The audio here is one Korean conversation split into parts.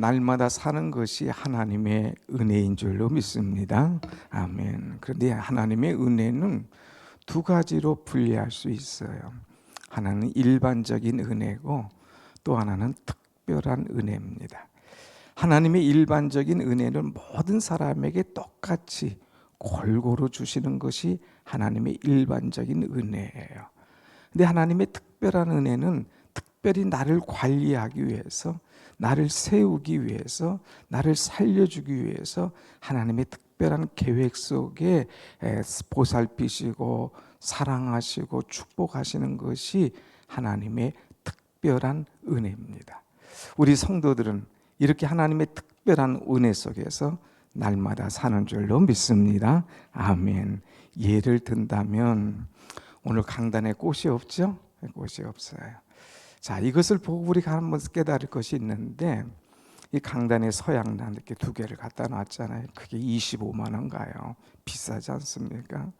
날마다 사는 것이 하나님의 은혜인 줄로 믿습니다. 아멘. 그런데 하나님의 은혜는 두 가지로 분리할 수 있어요. 하나는 일반적인 은혜고 또 하나는 특별한 은혜입니다. 하나님의 일반적인 은혜는 모든 사람에게 똑같이 골고루 주시는 것이 하나님의 일반적인 은혜예요. 근데 하나님의 특별한 은혜는 특별히 나를 관리하기 위해서, 나를 세우기 위해서, 나를 살려주기 위해서 하나님의 특별한 계획 속에 보살피시고 사랑하시고 축복하시는 것이 하나님의 특별한 은혜입니다. 우리 성도들은 이렇게 하나님의 특별한 은혜 속에서 날마다 사는 줄로 믿습니다. 아멘. 예를 든다면 오늘 강단에 꽃이 없죠? 꽃이 없어요. 자, 이것을 보고 우리가 한번 깨달을 것이 있는데, 이 강단에 서양란 이렇게 두 개를 갖다 놨잖아요. 그게 25만 원가요? 비싸지 않습니까?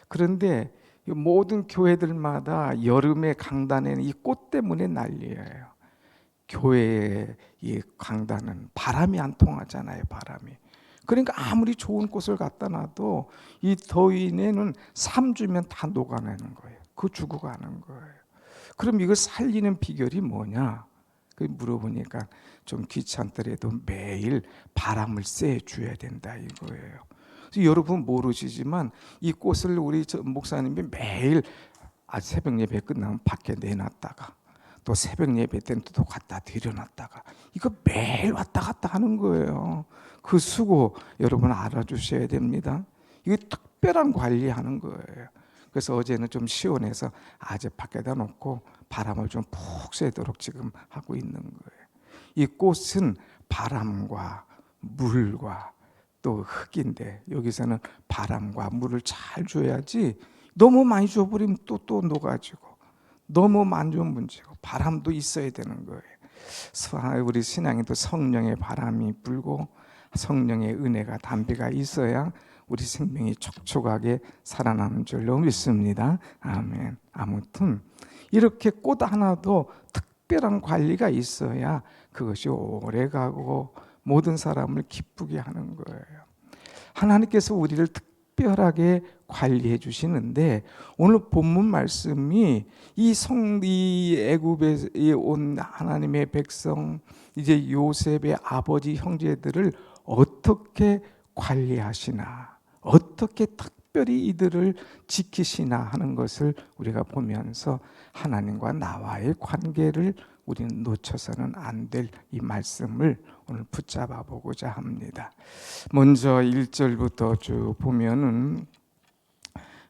그런데 모든 교회들마다 여름에 강단에는 이 꽃 때문에 난리예요. 교회의 이 강단은 바람이 안 통하잖아요. 바람이. 그러니까 아무리 좋은 꽃을 갖다 놔도 이 더위에는 3주면 다 녹아내는 거예요. 그거 죽어가는 거예요. 그럼 이걸 살리는 비결이 뭐냐? 그 물어보니까 좀 귀찮더라도 매일 바람을 쐬줘야 된다 이거예요. 그래서 여러분 모르시지만 이 꽃을 우리 목사님이 매일 새벽 예배 끝나면 밖에 내놨다가 또 새벽 예배 때는 또 갖다 들여놨다가 이거 매일 왔다 갔다 하는 거예요. 그 수고 여러분 알아주셔야 됩니다. 이게 특별한 관리하는 거예요. 그래서 어제는 좀 시원해서 아재 밖에다 놓고 바람을 좀 푹 쐬도록 지금 하고 있는 거예요. 이 꽃은 바람과 물과 또 흙인데 여기서는 바람과 물을 잘 줘야지 너무 많이 줘버리면 또 녹아지고 너무 많이 주면 문제고 바람도 있어야 되는 거예요. 우리 신앙에도 성령의 바람이 불고 성령의 은혜가 담비가 있어야 우리 생명이 촉촉하게 살아나는 줄로 믿습니다. 아멘. 아무튼 이렇게 꽃 하나도 특별한 관리가 있어야 그것이 오래가고 모든 사람을 기쁘게 하는 거예요. 하나님께서 우리를 특별하게 관리해 주시는데 오늘 본문 말씀이 이 애굽에 온 하나님의 백성 이제 요셉의 아버지 형제들을 어떻게 관리하시나, 어떻게 특별히 이들을 지키시나 하는 것을 우리가 보면서 하나님과 나와의 관계를 우리는 놓쳐서는 안 될 이 말씀을 오늘 붙잡아 보고자 합니다. 먼저 1절부터 쭉 보면은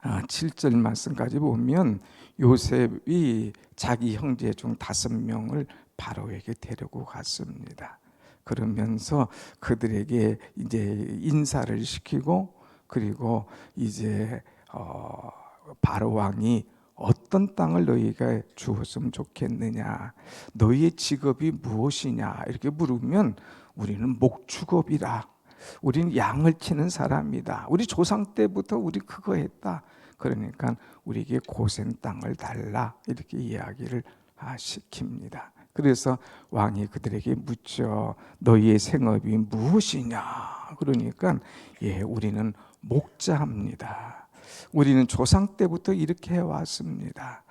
7절 말씀까지 보면 요셉이 자기 형제 중 5명을 바로에게 데리고 갔습니다. 그러면서 그들에게 이제 인사를 시키고 그리고 이제 바로 왕이 어떤 땅을 너희가 주었으면 좋겠느냐, 너희의 직업이 무엇이냐 이렇게 물으면 우리는 목축업이라, 우리는 양을 치는 사람이다, 우리 조상 때부터 우리 그거 했다, 그러니까 우리에게 고센 땅을 달라 이렇게 이야기를 시킵니다. 그래서 왕이 그들에게 묻죠. 너희의 생업이 무엇이냐? 그러니까 우리는 목자입니다. 우리는 조상 때부터 이렇게 해왔습니다.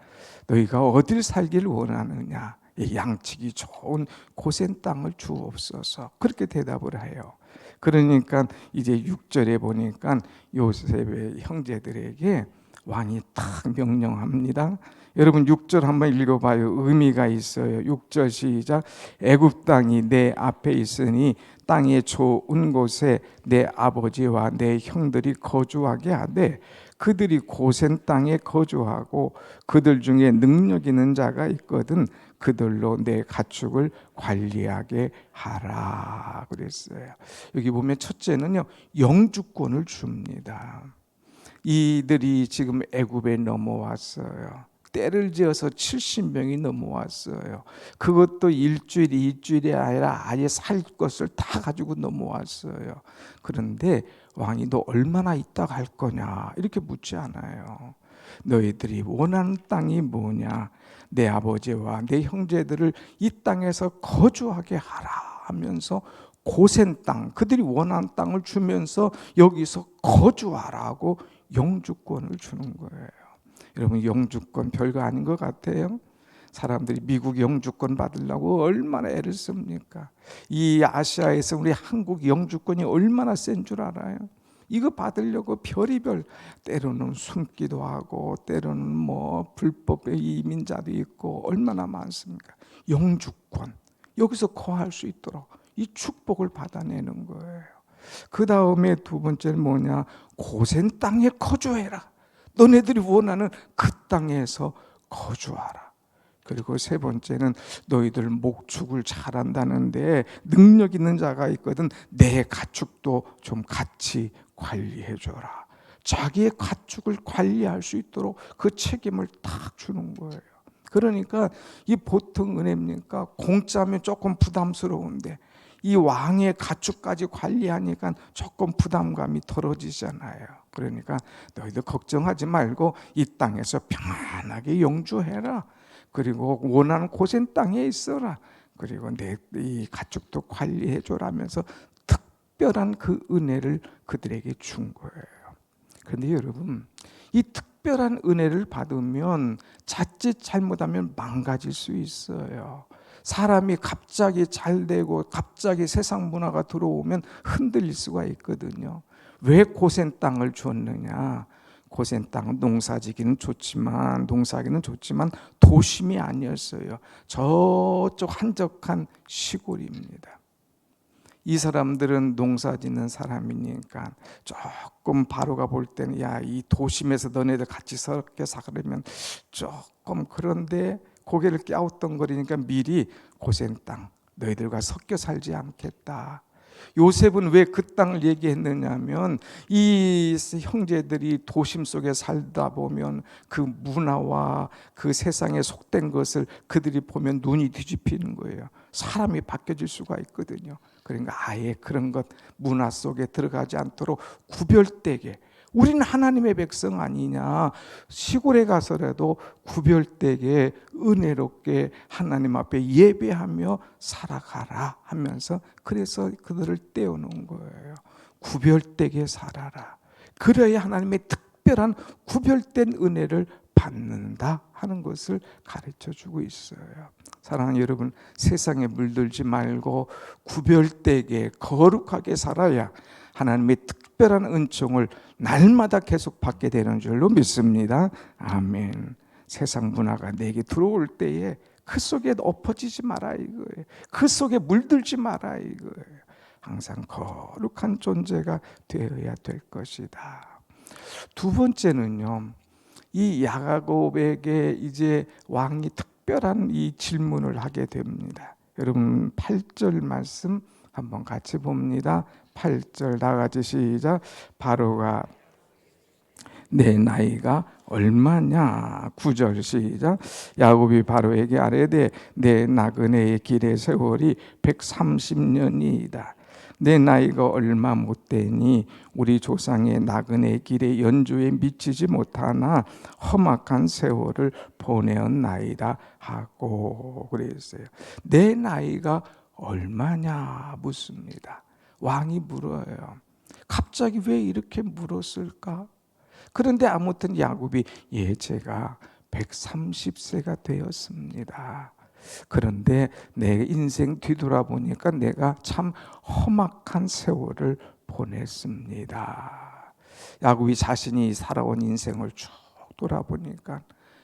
너희가 어딜 살기를 원하느냐? 양치기 좋은 고센 땅을 주옵소서. 그렇게 대답을 해요. 그러니까 이제 6절에 보니까 요셉의 형제들에게 왕이 딱 명령합니다. 여러분 6절 한번 읽어봐요. 의미가 있어요. 6절 시작. 애굽 땅이 내 앞에 있으니 땅의 좋은 곳에 내 아버지와 내 형들이 거주하게 하되 그들이 고센 땅에 거주하고 그들 중에 능력 있는 자가 있거든 그들로 내 가축을 관리하게 하라 그랬어요. 여기 보면 첫째는요, 영주권을 줍니다. 이들이 지금 애굽에 넘어왔어요. 때를 지어서 70명이 넘어왔어요. 그것도 일주일, 2주일이 아니라 아예 살 것을 다 가지고 넘어왔어요. 그런데 왕이 너 얼마나 있다 갈 거냐 이렇게 묻지 않아요. 너희들이 원하는 땅이 뭐냐, 내 아버지와 내 형제들을 이 땅에서 거주하게 하라 하면서 고센 땅, 그들이 원하는 땅을 주면서 여기서 거주하라고 영주권을 주는 거예요. 여러분, 영주권 별거 아닌 것 같아요. 사람들이 미국 영주권 받으려고 얼마나 애를 씁니까? 이 아시아에서 우리 한국 영주권이 얼마나 센 줄 알아요? 이거 받으려고 별의별, 때로는 숨기도 하고 때로는 뭐 불법의 이민자도 있고 얼마나 많습니까? 영주권, 여기서 거할 수 있도록 이 축복을 받아내는 거예요. 그 다음에 두 번째는 뭐냐? 고센 땅에 거주해라. 너네들이 원하는 그 땅에서 거주하라. 그리고 세 번째는 너희들 목축을 잘한다는데 능력 있는 자가 있거든 내 가축도 좀 같이 관리해 줘라. 자기의 가축을 관리할 수 있도록 그 책임을 딱 주는 거예요. 그러니까 이 보통 은혜입니까? 공짜면 조금 부담스러운데 이 왕의 가축까지 관리하니까 조금 부담감이 덜어지잖아요. 그러니까 너희들 걱정하지 말고 이 땅에서 평안하게 영주해라. 그리고 원하는 고센 땅에 있어라. 그리고 내 이 가축도 관리해 줘라면서 특별한 그 은혜를 그들에게 준 거예요. 그런데 여러분, 이 특별한 은혜를 받으면 자칫 잘못하면 망가질 수 있어요. 사람이 갑자기 잘 되고 갑자기 세상 문화가 들어오면 흔들릴 수가 있거든요. 왜 고센 땅을 줬느냐? 고센 땅은 농사지기는 좋지만 도심이 아니었어요. 저쪽 한적한 시골입니다. 이 사람들은 농사짓는 사람이니까 조금 바로가 볼 때는 야, 이 도심에서 너네들 같이 섞여 살으면 조금 그런데 고개를 갸우뚱거리니까 미리 고센 땅 너희들과 섞여 살지 않겠다. 요셉은 왜 그 땅을 얘기했느냐면 이 형제들이 도심 속에 살다 보면 그 문화와 그 세상에 속된 것을 그들이 보면 눈이 뒤집히는 거예요. 사람이 바뀌어질 수가 있거든요. 그러니까 아예 그런 것 문화 속에 들어가지 않도록 구별되게, 우리는 하나님의 백성 아니냐, 시골에 가서라도 구별되게 은혜롭게 하나님 앞에 예배하며 살아가라 하면서 그래서 그들을 떼어놓은 거예요. 구별되게 살아라. 그래야 하나님의 특별한 구별된 은혜를 받는다 하는 것을 가르쳐주고 있어요. 사랑하는 여러분, 세상에 물들지 말고 구별되게 거룩하게 살아야 하나님의 특별한 은총을 날마다 계속 받게 되는 줄로 믿습니다. 아멘. 세상 문화가 내게 들어올 때에 그 속에 엎어지지 마라 이거예요. 그 속에 물들지 마라 이거예요. 항상 거룩한 존재가 되어야 될 것이다. 두 번째는요, 이 야곱에게 이제 왕이 특별한 이 질문을 하게 됩니다. 여러분 8절 말씀 한번 같이 봅니다. 8절 다 같이 시작. 바로가 내 나이가 얼마냐? 9절 시작. 야곱이 바로에게 아뢰되 내 나그네의 길의 세월이 130년이다. 내 나이가 얼마 못되니 우리 조상의 나그네 길의 연주에 미치지 못하나 험악한 세월을 보내었나이다 하고 그랬어요. 내 나이가 얼마냐 묻습니다. 왕이 물어요. 갑자기 왜 이렇게 물었을까? 그런데 아무튼 야곱이 제가 130세가 되었습니다. 그런데 내 인생 뒤돌아보니까 내가 참 험악한 세월을 보냈습니다. 야곱이 자신이 살아온 인생을 쭉 돌아보니까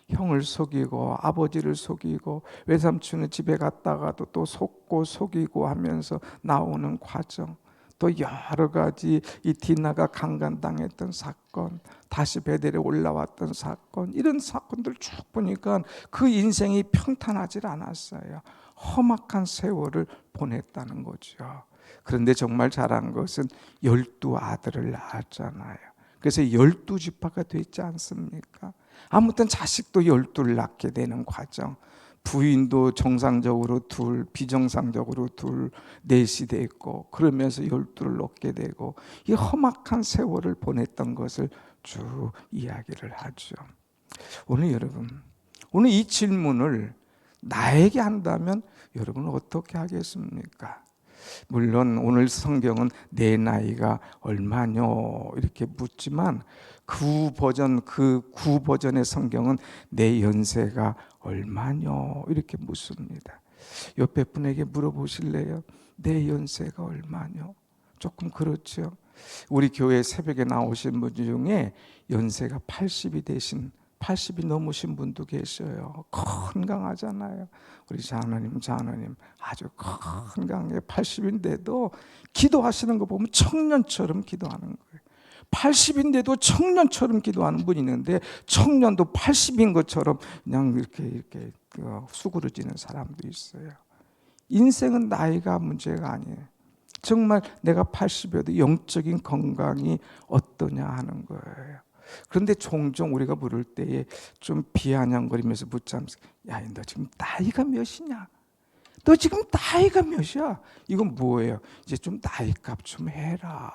형을 속이고 아버지를 속이고 외삼촌의 집에 갔다가도 또 속고 속이고 하면서 나오는 과정, 또 여러 가지 이 디나가 강간당했던 사건, 다시 베델에 올라왔던 사건, 이런 사건들 쭉 보니까 그 인생이 평탄하지 않았어요. 험악한 세월을 보냈다는 거죠. 그런데 정말 잘한 것은 12아들을 낳았잖아요. 그래서 12지파가 됐지 않습니까? 아무튼 자식도 12를 낳게 되는 과정, 부인도 정상적으로 둘, 비정상적으로 둘, 넷이 됐고, 그러면서 12를 얻게 되고, 이 험악한 세월을 보냈던 것을 쭉 이야기를 하죠. 오늘 여러분, 오늘 이 질문을 나에게 한다면 여러분은 어떻게 하겠습니까? 물론 오늘 성경은 내 나이가 얼마뇨 이렇게 묻지만 그 구 버전의 성경은 내 연세가 얼마뇨 이렇게 묻습니다. 옆에 분에게 물어보실래요? 내 연세가 얼마뇨? 조금 그렇죠. 우리 교회 새벽에 나오신 분 중에 연세가 80이 넘으신 분도 계셔요. 건강하잖아요. 우리 장로님 아주 건강해. 80인데도 기도하시는 거 보면 청년처럼 기도하는 거예요. 80인데도 청년처럼 기도하는 분이 있는데 청년도 80인 것처럼 그냥 이렇게 수그러지는 사람도 있어요. 인생은 나이가 문제가 아니에요. 정말 내가 80여도 영적인 건강이 어떠냐 하는 거예요. 그런데 종종 우리가 물을 때에 좀 비아냥거리면서 묻자면서 야, 너 지금 나이가 몇이냐? 너 지금 나이가 몇이야? 이건 뭐예요? 이제 좀 나이값 좀 해라.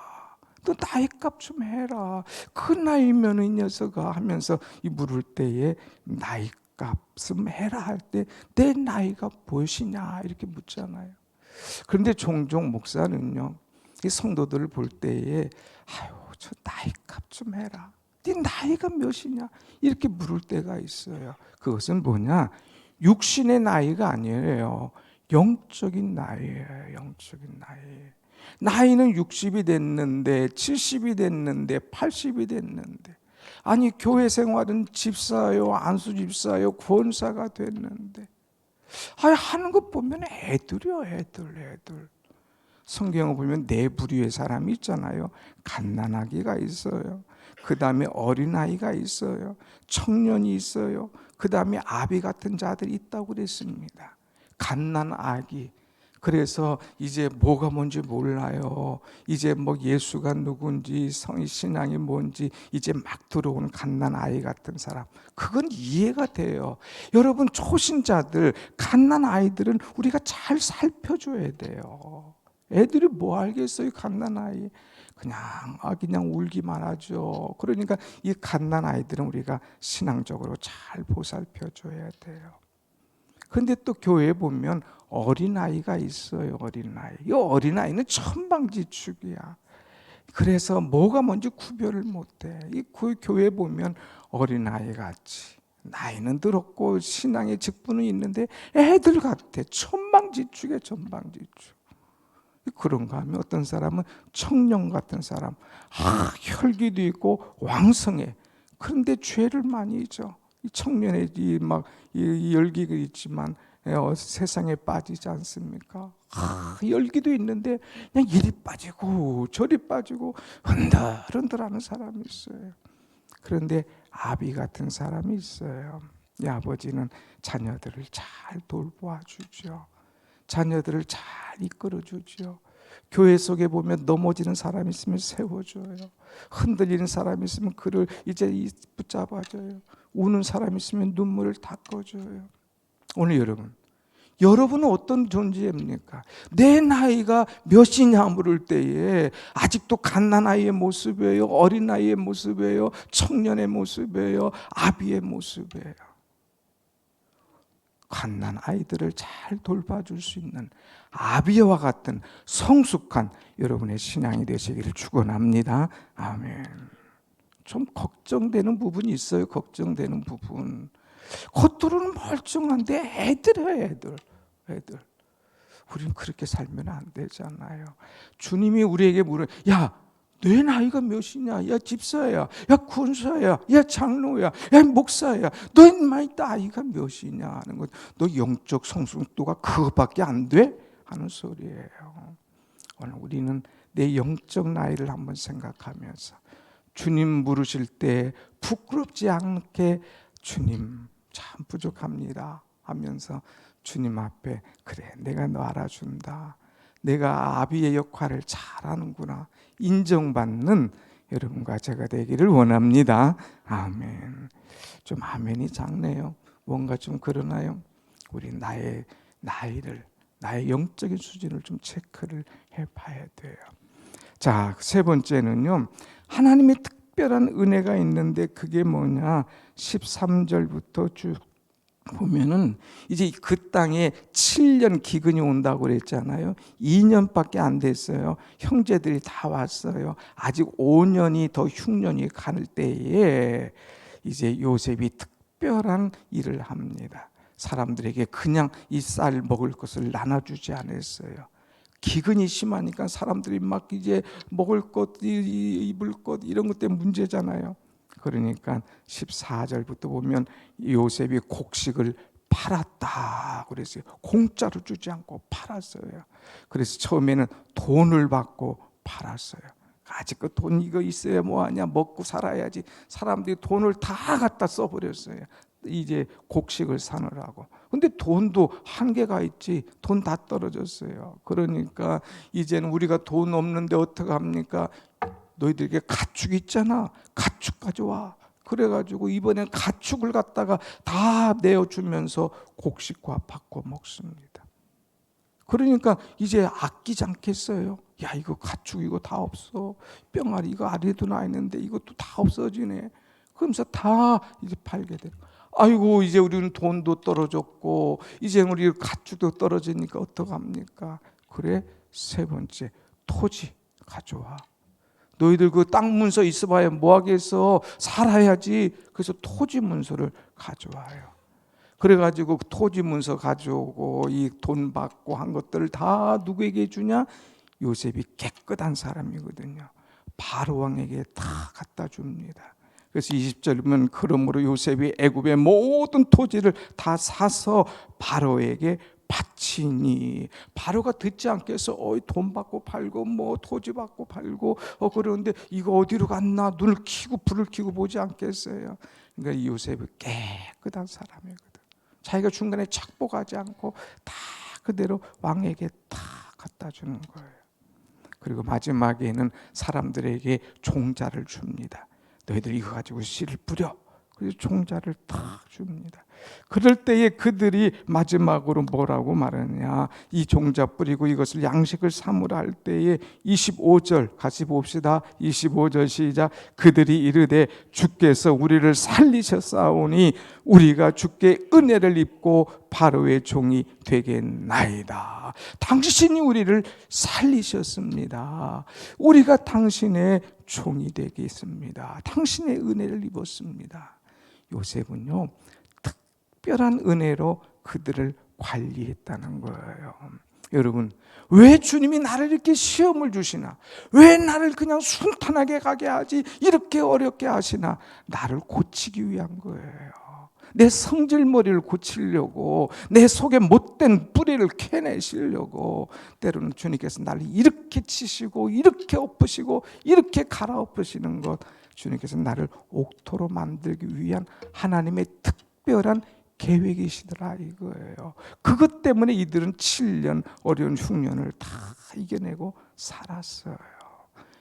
너 나이값 좀 해라. 그 나이면 이 녀석아 하면서 이 물을 때에 나이값 좀 해라 할 때 내 나이가 무엇이냐 이렇게 묻잖아요. 그런데 종종 목사는요, 이 성도들을 볼 때에 아유, 저 나이값 좀 해라. 네 나이가 몇이냐? 이렇게 물을 때가 있어요. 그것은 뭐냐? 육신의 나이가 아니에요. 영적인 나이예요. 영적인 나이. 나이는 60이 됐는데 70이 됐는데 80이 됐는데 아니 교회 생활은 집사요, 안수집사요, 권사가 됐는데 아니 하는 것 보면 애들이요, 애들. 성경을 보면 네 부류의 사람이 있잖아요. 갓난아기가 있어요. 그 다음에 어린아이가 있어요. 청년이 있어요. 그 다음에 아비 같은 자들이 있다고 그랬습니다. 갓난아기. 그래서 이제 뭐가 뭔지 몰라요. 이제 뭐 예수가 누군지 신앙이 뭔지 이제 막 들어오는 갓난아이 같은 사람. 그건 이해가 돼요. 여러분 초신자들, 갓난아이들은 우리가 잘 살펴줘야 돼요. 애들이 뭐 알겠어요, 갓난아이. 그냥 울기만 하죠. 그러니까 이 갓난아이들은 우리가 신앙적으로 잘 보살펴줘야 돼요. 근데 또 교회에 보면 어린아이가 있어요. 어린아이. 이 어린아이는 천방지축이야. 그래서 뭐가 뭔지 구별을 못해. 이 교회에 보면 어린아이 같이 나이는 들었고 신앙의 직분은 있는데 애들 같아. 천방지축이야. 천방지축. 그런가 하면 어떤 사람은 청년 같은 사람, 혈기도 있고 왕성해. 그런데 죄를 많이 져. 이 청년의 이 열기가 있지만 세상에 빠지지 않습니까? 열기도 있는데 그냥 이리 빠지고 저리 빠지고 흔들흔들하는 사람이 있어요. 그런데 아비 같은 사람이 있어요. 이 아버지는 자녀들을 잘 돌보아 주죠. 자녀들을 잘 이끌어주죠. 교회 속에 보면 넘어지는 사람이 있으면 세워줘요. 흔들리는 사람이 있으면 그를 이제 붙잡아줘요. 우는 사람이 있으면 눈물을 닦아줘요. 오늘 여러분은 어떤 존재입니까? 내 나이가 몇이냐 물을 때에 아직도 갓난아이의 모습이에요? 어린아이의 모습이에요? 청년의 모습이에요? 아비의 모습이에요? 갓난아이들을 잘 돌봐줄 수 있는 아비와 같은 성숙한 여러분의 신앙이 되시기를 축원합니다. 아멘. 좀 걱정되는 부분이 있어요. 걱정되는 부분. 겉으로는 멀쩡한데 애들. 우리는 그렇게 살면 안 되잖아요. 주님이 우리에게 야, 내 나이가 몇이냐? 야, 집사야, 야, 군사야, 야, 장로야, 야, 목사야. 너 나이가 몇이냐 하는 것. 너 영적 성숙도가 그거밖에 안 돼? 하는 소리예요. 오늘 우리는 내 영적 나이를 한번 생각하면서 주님 물으실 때 부끄럽지 않게 주님 참 부족합니다 하면서 주님 앞에 그래 내가 너 알아준다. 내가 아비의 역할을 잘하는구나. 인정받는 여러분과 제가 되기를 원합니다. 아멘. 좀 아멘이 작네요. 뭔가 좀 그러나요? 우리 나의 영적인 수준을 좀 체크를 해봐야 돼요. 자, 세 번째는요. 하나님의 특별한 은혜가 있는데 그게 뭐냐? 13절부터 쭉 보면은 이제 그 땅에 7년 기근이 온다고 그랬잖아요. 2년밖에 안 됐어요. 형제들이 다 왔어요. 아직 5년이 더 흉년이 갈 때에 이제 요셉이 특별한 일을 합니다. 사람들에게 그냥 이 쌀 먹을 것을 나눠주지 않았어요. 기근이 심하니까 사람들이 막 이제 먹을 것, 입을 것 이런 것 때문에 문제잖아요. 그러니까 14절부터 보면 요셉이 곡식을 팔았다 그랬어요. 공짜로 주지 않고 팔았어요. 그래서 처음에는 돈을 받고 팔았어요. 아직 그 돈 이거 있어야 뭐하냐, 먹고 살아야지. 사람들이 돈을 다 갖다 써버렸어요. 이제 곡식을 사느라고. 근데 돈도 한계가 있지. 돈 다 떨어졌어요. 그러니까 이제는 우리가 돈 없는데 어떡합니까? 너희들에게 가축 있잖아. 가축 가져와. 그래가지고 이번엔 가축을 갖다가 다 내어주면서 곡식과 바꿔 먹습니다. 그러니까 이제 아끼지 않겠어요. 야, 이거 가축 이거 다 없어. 병아리 이거 아래도 나 있는데 이것도 다 없어지네. 그러면서 다 이제 팔게 돼요. 아이고, 이제 우리는 돈도 떨어졌고 이제 우리 가축도 떨어지니까 어떡합니까? 그래, 세 번째, 토지 가져와. 너희들 그 땅 문서 있어봐야 뭐하겠어. 살아야지. 그래서 토지 문서를 가져와요. 그래가지고 토지 문서 가져오고 이 돈 받고 한 것들을 다 누구에게 주냐? 요셉이 깨끗한 사람이거든요. 바로 왕에게 다 갖다 줍니다. 그래서 20절 보면 그러므로 요셉이 애굽의 모든 토지를 다 사서 바로에게 바치니, 바로가 듣지 않겠어. 돈 받고 팔고 뭐 토지 받고 팔고 그러는데 이거 어디로 갔나 눈을 켜고 불을 켜고 보지 않겠어요. 그러니까 요셉이 깨끗한 사람이거든. 자기가 중간에 착복하지 않고 다 그대로 왕에게 다 갖다 주는 거예요. 그리고 마지막에는 사람들에게 종자를 줍니다. 너희들 이거 가지고 씨를 뿌려. 그래서 종자를 다 줍니다. 그럴 때에 그들이 마지막으로 뭐라고 말하냐, 이 종자 뿌리고 이것을 양식을 삼으라 할 때에 25절 같이 봅시다. 25절 시작. 그들이 이르되 주께서 우리를 살리셨사오니 우리가 주께 은혜를 입고 바로의 종이 되겠나이다. 당신이 우리를 살리셨습니다. 우리가 당신의 종이 되겠습니다. 당신의 은혜를 입었습니다. 요셉은요, 특별한 은혜로 그들을 관리했다는 거예요. 여러분, 왜 주님이 나를 이렇게 시험을 주시나? 왜 나를 그냥 순탄하게 가게 하지? 이렇게 어렵게 하시나? 나를 고치기 위한 거예요. 내 성질머리를 고치려고, 내 속에 못된 뿌리를 캐내시려고 때로는 주님께서 나를 이렇게 치시고 이렇게 엎으시고 이렇게 갈아엎으시는 것, 주님께서 나를 옥토로 만들기 위한 하나님의 특별한 계획이시더라 이거예요. 그것 때문에 이들은 7년 어려운 흉년을 다 이겨내고 살았어요.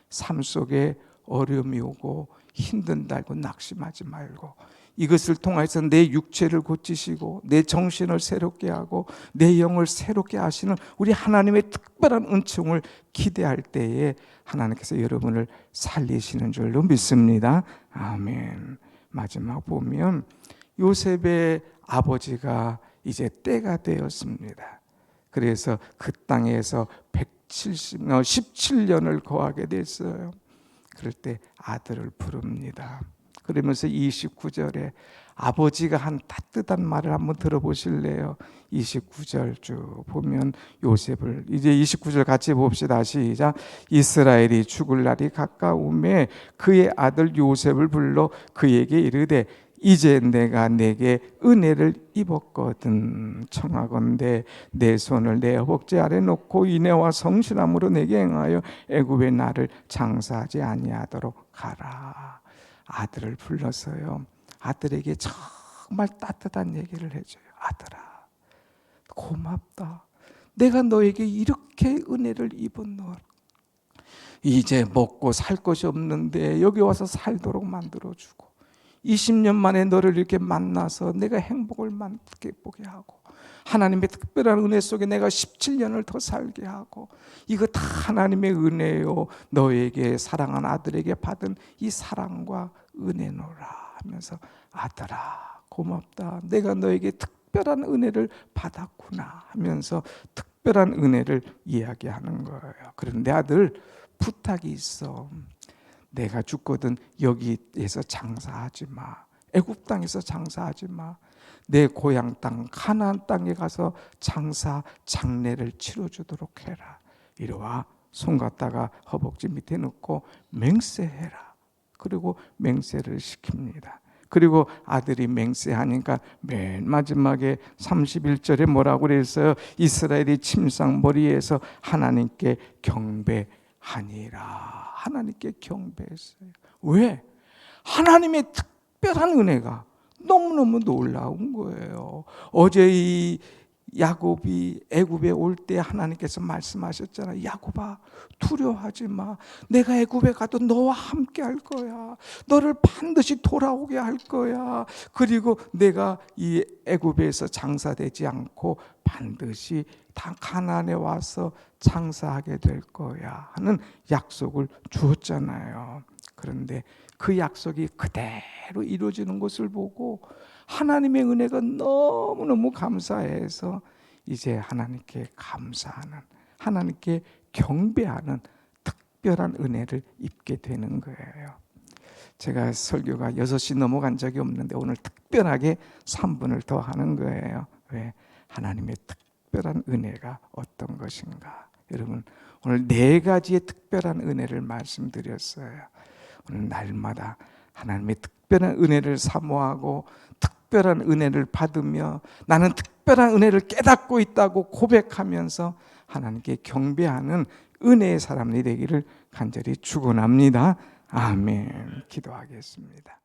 삶 속에 어려움이 오고 힘든 달고 낙심하지 말고 이것을 통해서 내 육체를 고치시고 내 정신을 새롭게 하고 내 영을 새롭게 하시는 우리 하나님의 특별한 은총을 기대할 때에 하나님께서 여러분을 살리시는 줄로 믿습니다. 아멘. 마지막 보면 요셉의 아버지가 이제 때가 되었습니다. 그래서 그 땅에서 17년을 거하게 됐어요. 그럴 때 아들을 부릅니다. 그러면서 29절에 아버지가 한 따뜻한 말을 한번 들어보실래요? 29절 쭉 보면 요셉을, 이제 29절 같이 봅시다. 시작. 이스라엘이 죽을 날이 가까우매 그의 아들 요셉을 불러 그에게 이르되 이제 내가 내게 은혜를 입었거든. 청하건대 내 손을 내 허벅지 아래 놓고 인애와 성실함으로 내게 행하여 애굽의 나를 장사하지 아니하도록 하라. 아들을 불러서요, 아들에게 정말 따뜻한 얘기를 해줘요. 아들아, 고맙다. 내가 너에게 이렇게 은혜를 입었노라. 이제 먹고 살 것이 없는데 여기 와서 살도록 만들어주고 20년 만에 너를 이렇게 만나서 내가 행복을 맛보게 하고 하나님의 특별한 은혜 속에 내가 17년을 더 살게 하고 이거 다 하나님의 은혜요. 너에게 사랑한 아들에게 받은 이 사랑과 은혜노라 하면서 아들아 고맙다. 내가 너에게 특별한 은혜를 받았구나 하면서 특별한 은혜를 이야기하는 거예요. 그런데 아들, 부탁이 있어. 내가 죽거든 여기에서 장사하지 마. 애굽 땅에서 장사하지 마. 내 고향 땅 가나안 땅에 가서 장사 장례를 치러주도록 해라. 이리와 손 갖다가 허벅지 밑에 넣고 맹세해라. 그리고 맹세를 시킵니다. 그리고 아들이 맹세하니까 맨 마지막에 31절에 뭐라고 그랬어요? 이스라엘이 침상 머리에서 하나님께 경배하니라. 하나님께 경배했어요. 왜? 하나님의 특별한 은혜가 너무너무 놀라운 거예요. 어제 이 야곱이 애굽에 올 때 하나님께서 말씀하셨잖아요. 야곱아, 두려워하지 마. 내가 애굽에 가도 너와 함께 할 거야. 너를 반드시 돌아오게 할 거야. 그리고 내가 이 애굽에서 장사되지 않고 반드시 다 가나안에 와서 장사하게 될 거야 하는 약속을 주었잖아요. 그런데 그 약속이 그대로 이루어지는 것을 보고 하나님의 은혜가 너무너무 감사해서 이제 하나님께 감사하는, 하나님께 경배하는 특별한 은혜를 입게 되는 거예요. 제가 설교가 6시 넘어간 적이 없는데 오늘 특별하게 3분을 더 하는 거예요. 왜? 하나님의 특별한 은혜가 어떤 것인가. 여러분, 오늘 4가지의 특별한 은혜를 말씀드렸어요. 오늘 날마다 하나님의 특별한 은혜를 사모하고 특별한 은혜를 받으며 나는 특별한 은혜를 깨닫고 있다고 고백하면서 하나님께 경배하는 은혜의 사람이 되기를 간절히 축원합니다. 아멘. 기도하겠습니다.